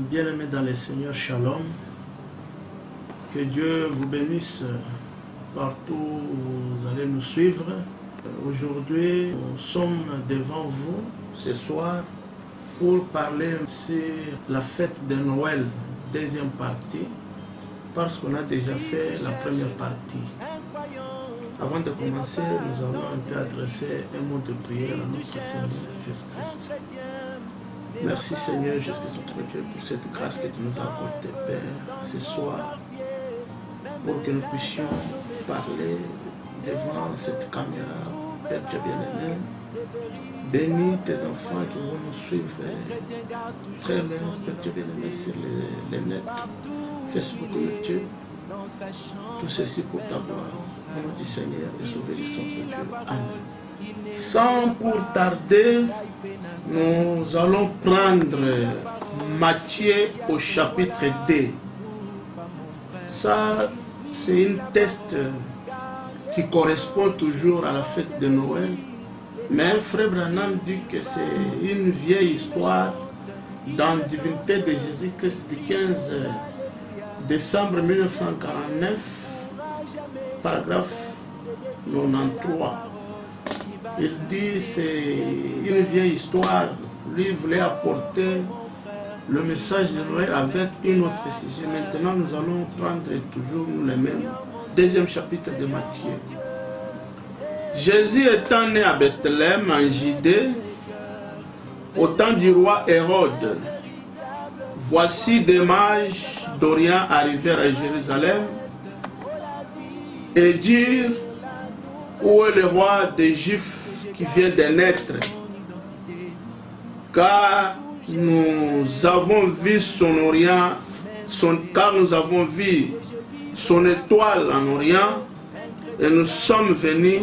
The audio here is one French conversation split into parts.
Bien-aimés dans le Seigneur, Shalom. Que Dieu vous bénisse partout où vous allez nous suivre. Aujourd'hui, nous sommes devant vous ce soir pour parler sur la fête de Noël, deuxième partie, parce qu'on a déjà fait la première partie. Avant de commencer, nous allons un peu adresser un mot de prière à notre Seigneur Jésus-Christ. Merci Seigneur Jésus-Christ, notre Dieu, pour cette grâce que tu nous as accordée, Père, ce soir, pour que nous puissions parler devant cette caméra. Père Dieu bien-aimé, bénis tes enfants qui vont nous suivre très bien, Père Dieu bien-aimé, sur les net, Facebook, YouTube. Tout ceci pour ta gloire. Au nom du Seigneur et sauver l'histoire de Dieu. Amen. Sans pour tarder, nous allons prendre Matthieu au chapitre 2. Ça, c'est une test qui correspond toujours à la fête de Noël. Mais Frère Branham dit que c'est une vieille histoire dans la divinité de Jésus-Christ du 15 décembre 1949, paragraphe 93. Il dit c'est une vieille histoire. Lui voulait apporter le message de Noël avec une autre sujet. Maintenant, nous allons prendre toujours les mêmes. Deuxième chapitre de Matthieu. Jésus étant né à Bethléem en Judée, au temps du roi Hérode, voici des mages d'Orient arrivèrent à Jérusalem et dirent: où est le roi des Juifs qui vient de naître? Car nous avons vu car nous avons vu son étoile en Orient et nous sommes venus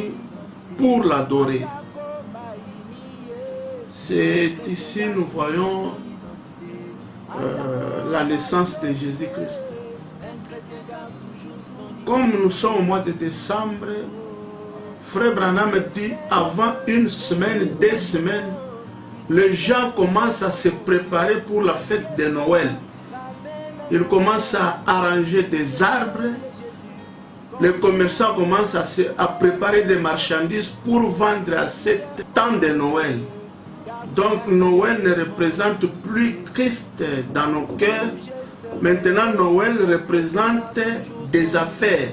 pour l'adorer. C'est ici nous voyons la naissance de Jésus-Christ. Comme nous sommes au mois de décembre, Frère Branham dit avant une semaine, 2 semaines, les gens commencent à se préparer pour la fête de Noël. Ils commencent à arranger des arbres. Les commerçants commencent à préparer des marchandises pour vendre à ce temps de Noël. Donc Noël ne représente plus Christ dans nos cœurs. Maintenant Noël représente des affaires.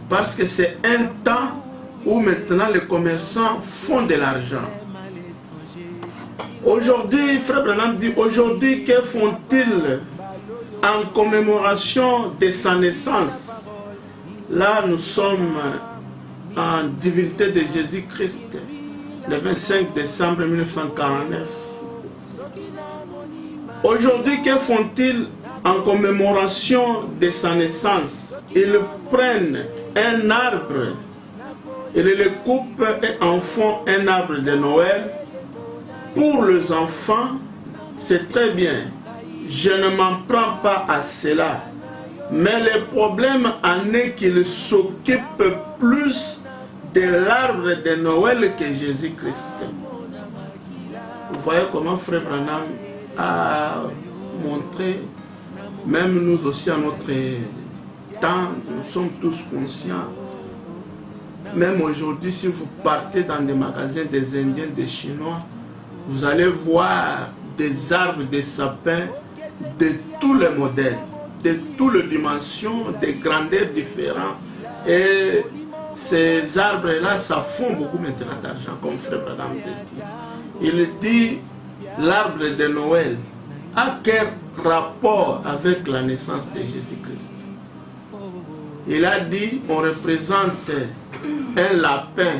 Parce que c'est un temps où maintenant les commerçants font de l'argent. Aujourd'hui, Frère Branham dit, aujourd'hui, que font-ils en commémoration de sa naissance? Là, nous sommes en divinité de Jésus-Christ, le 25 décembre 1949. Aujourd'hui, que font-ils en commémoration de sa naissance? Ils prennent un arbre, ils le coupent et en font un arbre de Noël. Pour les enfants, c'est très bien. Je ne m'en prends pas à cela. Mais le problème en est qu'ils s'occupent plus de l'arbre de Noël que Jésus-Christ. Vous voyez comment Frère Branham a montré, même nous aussi à notre temps, nous sommes tous conscients. Même aujourd'hui, si vous partez dans des magasins des Indiens, des Chinois, vous allez voir des arbres, des sapins de tous les modèles, de toutes les dimensions, des grandeurs différentes. Et ces arbres-là, ça fond beaucoup maintenant d'argent, comme Frère Branham dit. Il dit, l'arbre de Noël a quel rapport avec la naissance de Jésus-Christ? Il a dit, on représente un lapin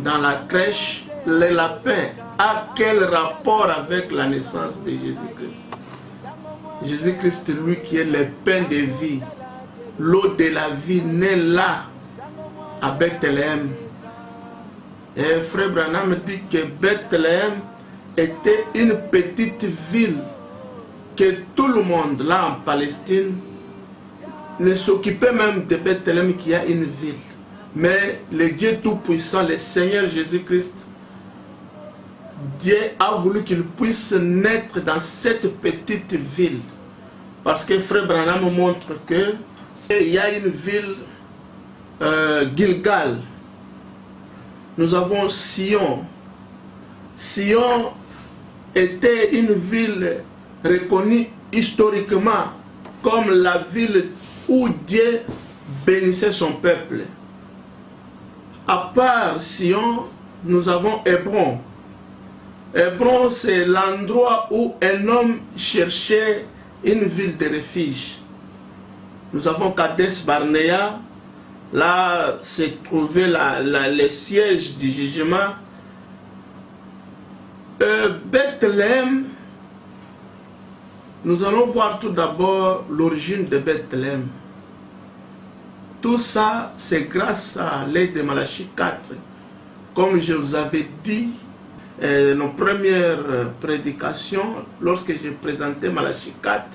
dans la crèche. Le lapin a quel rapport avec la naissance de Jésus-Christ? Jésus-Christ, lui qui est le pain de vie, l'eau de la vie, naît là, à Bethléem. Et Frère Branham dit que Bethléem était une petite ville, que tout le monde, là en Palestine, ne s'occupait même de Bethléem qui a une ville. Mais le Dieu Tout-Puissant, le Seigneur Jésus-Christ, Dieu a voulu qu'il puisse naître dans cette petite ville. Parce que Frère Branham montre que il y a une ville, Gilgal. Nous avons Sion. Sion était une ville reconnue historiquement comme la ville où Dieu bénissait son peuple. À part Sion, nous avons Hébron. Hébron, c'est l'endroit où un homme cherchait une ville de refuge. Nous avons Kadesh Barnea. Là se trouvait le siège du jugement. Bethléem, nous allons voir tout d'abord l'origine de Bethléem. Tout ça, c'est grâce à l'aide de Malachie 4. Comme je vous avais dit, nos premières prédications, lorsque j'ai présenté Malachie 4,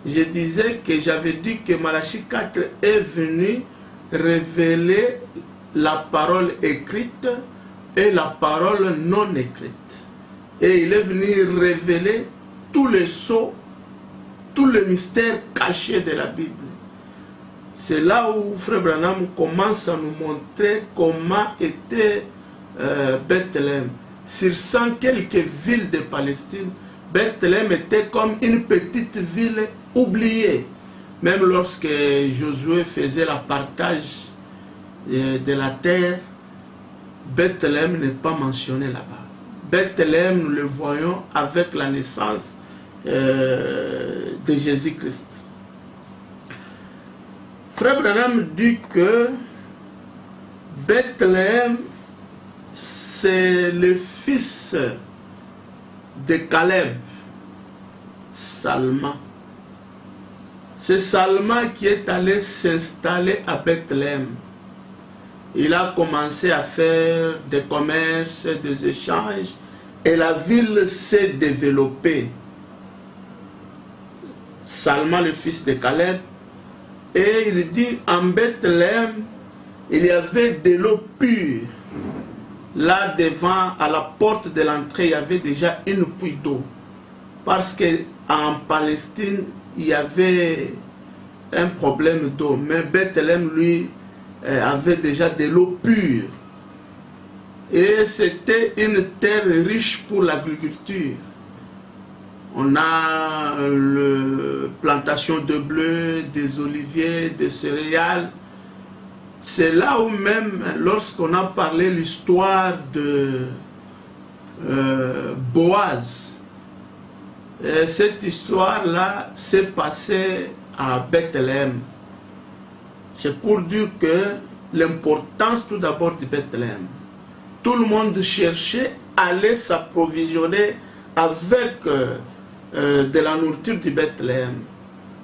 je disais que j'avais dit que Malachie 4 est venu révéler la parole écrite et la parole non écrite. Et il est venu révéler tous les sceaux, tous les mystères cachés de la Bible. C'est là où Frère Branham commence à nous montrer comment était Bethléem. Sur 100 quelques villes de Palestine, Bethléem était comme une petite ville oubliée. Même lorsque Josué faisait le partage de la terre, Bethléem n'est pas mentionné là-bas. Bethléem, nous le voyons avec la naissance de Jésus-Christ. Frère Branham dit que Bethléem, c'est le fils de Caleb, Salma. C'est Salma qui est allé s'installer à Bethléem. Il a commencé à faire des commerces, des échanges, et la ville s'est développée. Salma, le fils de Caleb, et il dit en Bethléem, il y avait de l'eau pure. Là devant, à la porte de l'entrée, il y avait déjà une puits d'eau. Parce qu'en Palestine, il y avait un problème d'eau. Mais Bethléem, lui, avait déjà de l'eau pure. Et c'était une terre riche pour l'agriculture. On a la plantation de blé, des oliviers, des céréales. C'est là où même, lorsqu'on a parlé l'histoire de Boaz, cette histoire-là s'est passée à Bethléem. C'est pour dire que l'importance tout d'abord de Bethléem. Tout le monde cherchait à aller s'approvisionner avec de la nourriture de Bethléem.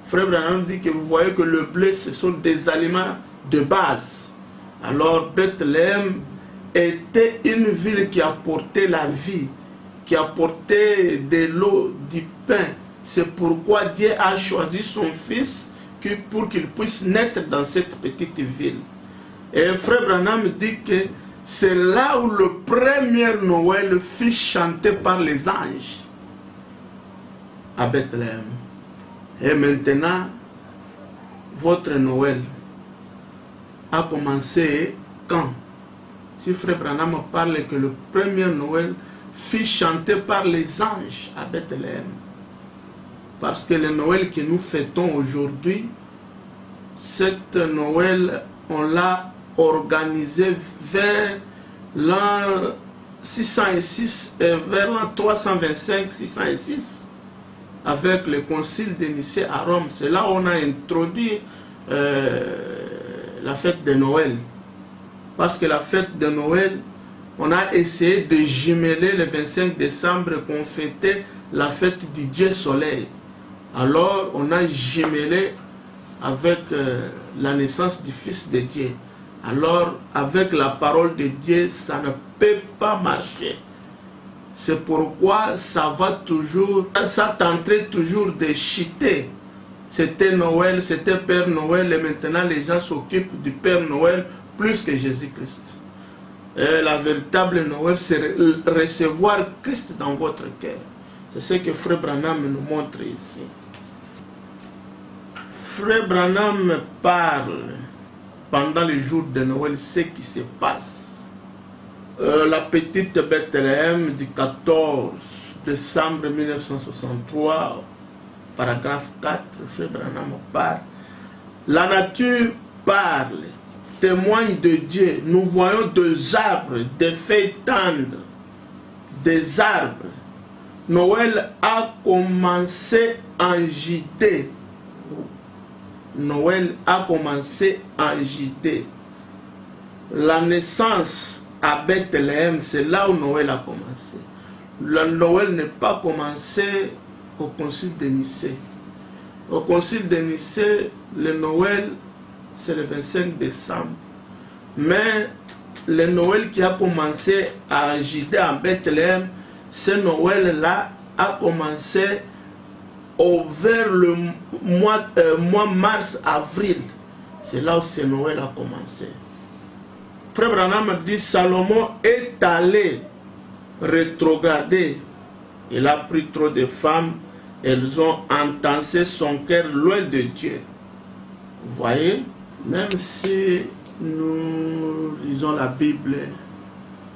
Frère Branham dit que vous voyez que le blé, ce sont des aliments de base. Alors Bethléem était une ville qui apportait la vie, qui apportait de l'eau, du pain. C'est pourquoi Dieu a choisi son fils pour qu'il puisse naître dans cette petite ville. Et Frère Branham dit que c'est là où le premier Noël fut chanté par les anges à Bethléem. Et maintenant, votre Noël a commencé quand? Si Frère Branham parle que le premier Noël fut chanté par les anges à Bethléem. Parce que le Noël que nous fêtons aujourd'hui, cette Noël, on l'a organisé vers l'an 606 et vers l'an 325-606 avec le concile de Nicée à Rome. C'est là où on a introduit la fête de Noël. Parce que la fête de Noël, on a essayé de jumeler le 25 décembre qu'on fêtait la fête du Dieu Soleil. Alors on a jumelé avec la naissance du Fils de Dieu. Alors avec la parole de Dieu, ça ne peut pas marcher. C'est pourquoi ça va toujours, ça tenterait toujours de chuter. C'était Noël, c'était Père Noël, et maintenant les gens s'occupent du Père Noël plus que Jésus-Christ. La véritable Noël, c'est recevoir Christ dans votre cœur. C'est ce que Frère Branham nous montre ici. Frère Branham parle pendant les jours de Noël ce qui se passe. La petite Bethléem du 14 décembre 1963, paragraphe 4, Frère Branham parle. La nature parle, témoigne de Dieu. Nous voyons des arbres, des feuilles tendres, des arbres. Noël a commencé en JT. Noël a commencé en JT. La naissance à Bethléem, c'est là où Noël a commencé. Le Noël n'est pas commencé au concile de Nicée. Au concile de Nicée, le Noël, c'est le 25 décembre. Mais le Noël qui a commencé à Judée, en Bethléem, ce Noël-là a commencé vers le mois mars-avril. C'est là où ce Noël a commencé. Frère Branham dit, Salomon est allé rétrograder. Il a pris trop de femmes. Elles ont entassé son cœur loin de Dieu. Vous voyez, même si nous lisons la Bible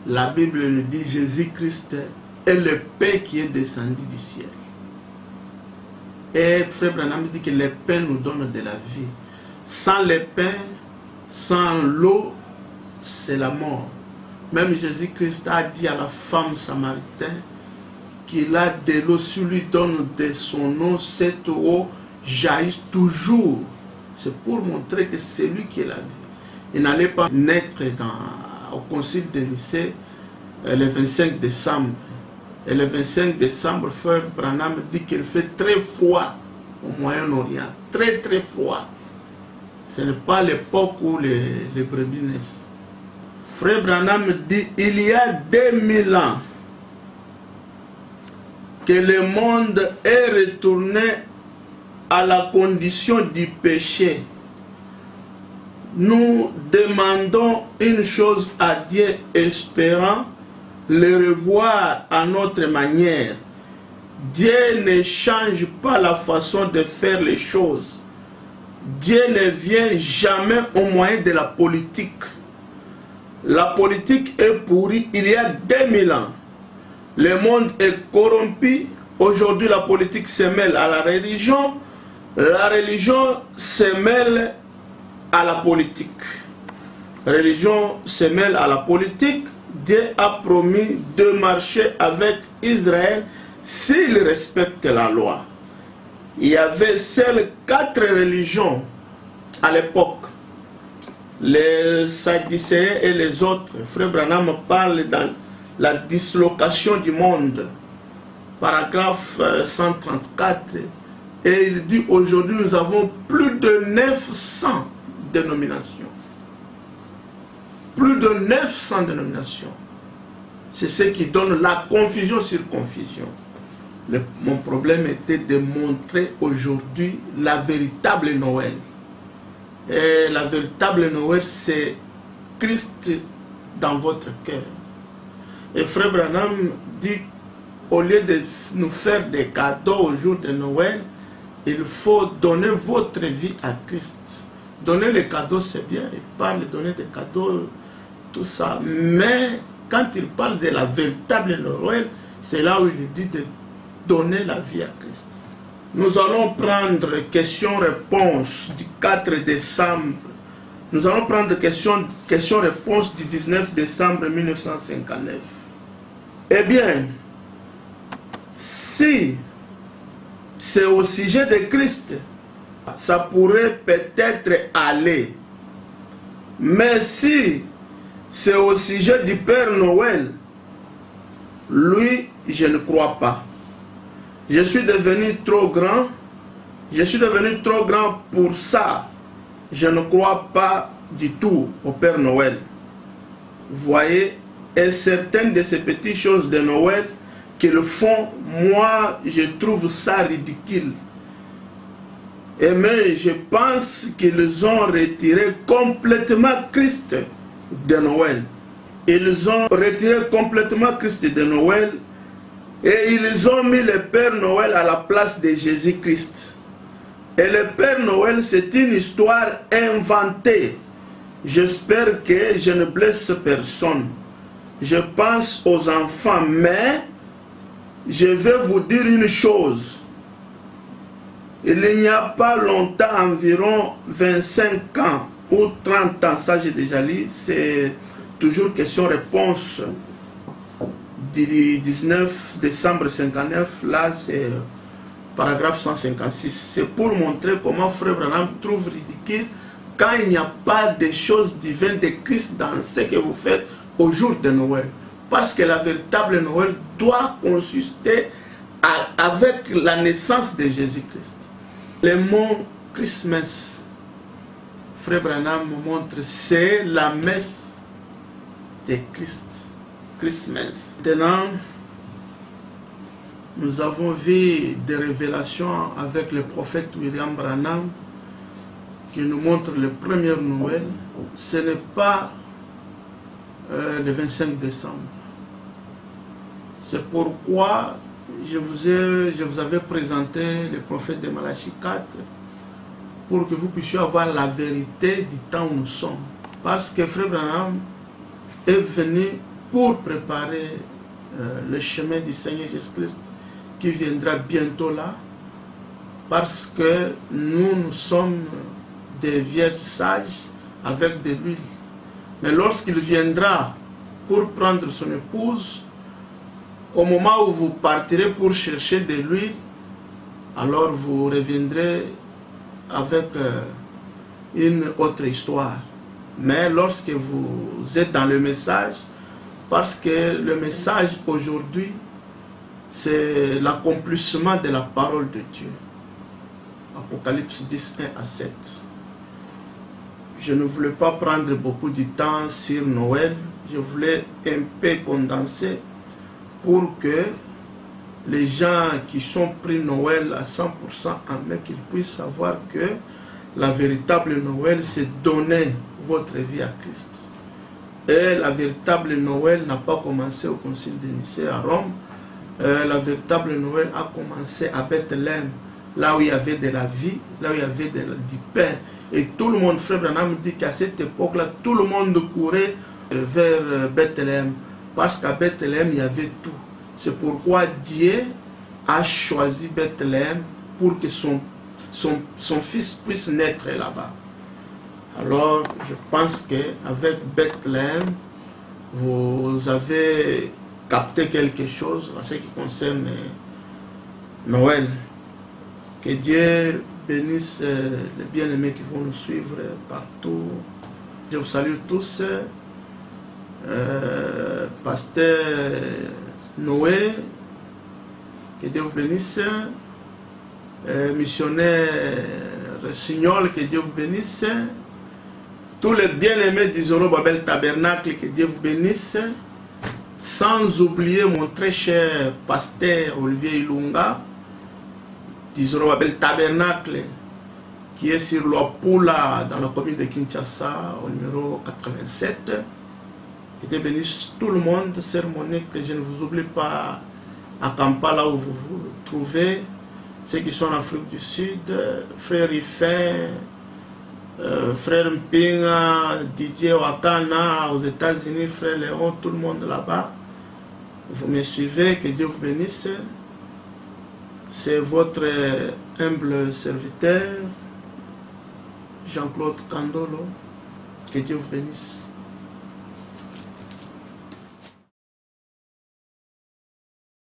nous dit Jésus-Christ est le pain qui est descendu du ciel. Et Frère Branham dit que le pain nous donne de la vie. Sans le pain, sans l'eau, c'est la mort. Même Jésus-Christ a dit à la femme samaritaine qu'il a de l'eau, sur lui donne de son eau, cette eau jaillit toujours. C'est pour montrer que c'est lui qui est la vie. Il n'allait pas naître au concile de Nicée le 25 décembre. Et le 25 décembre, Frère Branham dit qu'il fait très froid au Moyen-Orient. Très très froid. Ce n'est pas l'époque où les brebis naissent. Frère Branham dit il y a 2000 ans que le monde est retourné à la condition du péché. Nous demandons une chose à Dieu, espérant le revoir à notre manière. Dieu ne change pas la façon de faire les choses. Dieu ne vient jamais au moyen de la politique. La politique est pourrie il y a 2000 ans. Le monde est corrompu. Aujourd'hui, la politique se mêle à la religion. La religion se mêle à la politique. La religion se mêle à la politique. Dieu a promis de marcher avec Israël s'il respecte la loi. Il y avait seules 4 religions à l'époque. Les Sadducéens et les autres. Frère Branham parle dans la dislocation du monde. Paragraphe 134. Et il dit aujourd'hui nous avons plus de 900 dénominations. Plus de 900 dénominations. C'est ce qui donne la confusion sur confusion. Mon problème était de montrer aujourd'hui la véritable Noël. Et la véritable Noël, c'est Christ dans votre cœur. Et Frère Branham dit, au lieu de nous faire des cadeaux au jour de Noël, il faut donner votre vie à Christ. Donner les cadeaux, c'est bien. Il parle de donner des cadeaux, tout ça. Mais quand il parle de la véritable Noël, c'est là où il dit de donner la vie à Christ. Nous allons prendre questions-réponses du 4 décembre. Nous allons prendre questions-réponses du 19 décembre 1959. Eh bien, si c'est au sujet de Christ, ça pourrait peut-être aller. Mais si c'est au sujet du Père Noël, lui, je ne crois pas. Je suis devenu trop grand. Je suis devenu trop grand pour ça. Je ne crois pas du tout au Père Noël. Vous voyez, et certaines de ces petites choses de Noël qu'ils font, moi, je trouve ça ridicule. Et mais je pense qu'ils ont retiré complètement Christ de Noël. Ils ont retiré complètement Christ de Noël. Et ils ont mis le Père Noël à la place de Jésus-Christ. Et le Père Noël, c'est une histoire inventée. J'espère que je ne blesse personne. Je pense aux enfants, mais je vais vous dire une chose. Il n'y a pas longtemps, environ 25 ans ou 30 ans, ça j'ai déjà lu, c'est toujours question-réponse du 19 décembre 59, là c'est paragraphe 156. C'est pour montrer comment Frère Branham trouve ridicule quand il n'y a pas de choses divines de Christ dans ce que vous faites au jour de Noël. Parce que la véritable Noël doit consister avec la naissance de Jésus-Christ. Le mot Christmas, Frère Branham montre, c'est la messe de Christ. Christmas. Maintenant, nous avons vu des révélations avec le prophète William Branham qui nous montre le premier Noël. Ce n'est pas le 25 décembre. C'est pourquoi je vous avais présenté le prophète de Malachie 4 pour que vous puissiez avoir la vérité du temps où nous sommes. Parce que Frère Branham est venu pour préparer le chemin du Seigneur Jésus-Christ qui viendra bientôt là. Parce que nous sommes des vierges sages avec de l'huile. Mais lorsqu'il viendra pour prendre son épouse, au moment où vous partirez pour chercher de l'huile, alors vous reviendrez avec une autre histoire. Mais lorsque vous êtes dans le message, parce que le message aujourd'hui, c'est l'accomplissement de la parole de Dieu. Apocalypse 10, 1 à 7. Je ne voulais pas prendre beaucoup de temps sur Noël. Je voulais un peu condenser pour que les gens qui sont pris Noël à 100% en main, qu'ils puissent savoir que la véritable Noël, c'est donner votre vie à Christ. Et la véritable Noël n'a pas commencé au concile de Nicée à Rome. La véritable Noël a commencé à Bethléem, là où il y avait de la vie, là où il y avait du pain. Et tout le monde, Frère Branham dit qu'à cette époque-là, tout le monde courait vers Bethléem. Parce qu'à Bethléem, il y avait tout. C'est pourquoi Dieu a choisi Bethléem pour que son fils puisse naître là-bas. Alors, je pense qu'avec Bethléem, vous avez capté quelque chose en ce qui concerne Noël. Que Dieu bénisse les bien-aimés qui vont nous suivre partout. Je vous salue tous. Pasteur Noé, que Dieu vous bénisse. Missionnaire Signol, que Dieu vous bénisse. Tous les bien-aimés du Zorobabel Tabernacle, que Dieu vous bénisse. Sans oublier mon très cher pasteur Olivier Ilunga, du Zorobabel Tabernacle, qui est sur l'Opula dans la commune de Kinshasa, au numéro 87. Que Dieu bénisse tout le monde, sœur Monique, que je ne vous oublie pas à Kampala où vous vous trouvez, ceux qui sont en Afrique du Sud, frère Ifin, frère Mpinga, Didier Wakana aux États-Unis, frère Léon, tout le monde là-bas. Vous me suivez, que Dieu vous bénisse. C'est votre humble serviteur, Jean-Claude Kandolo. Que Dieu vous bénisse.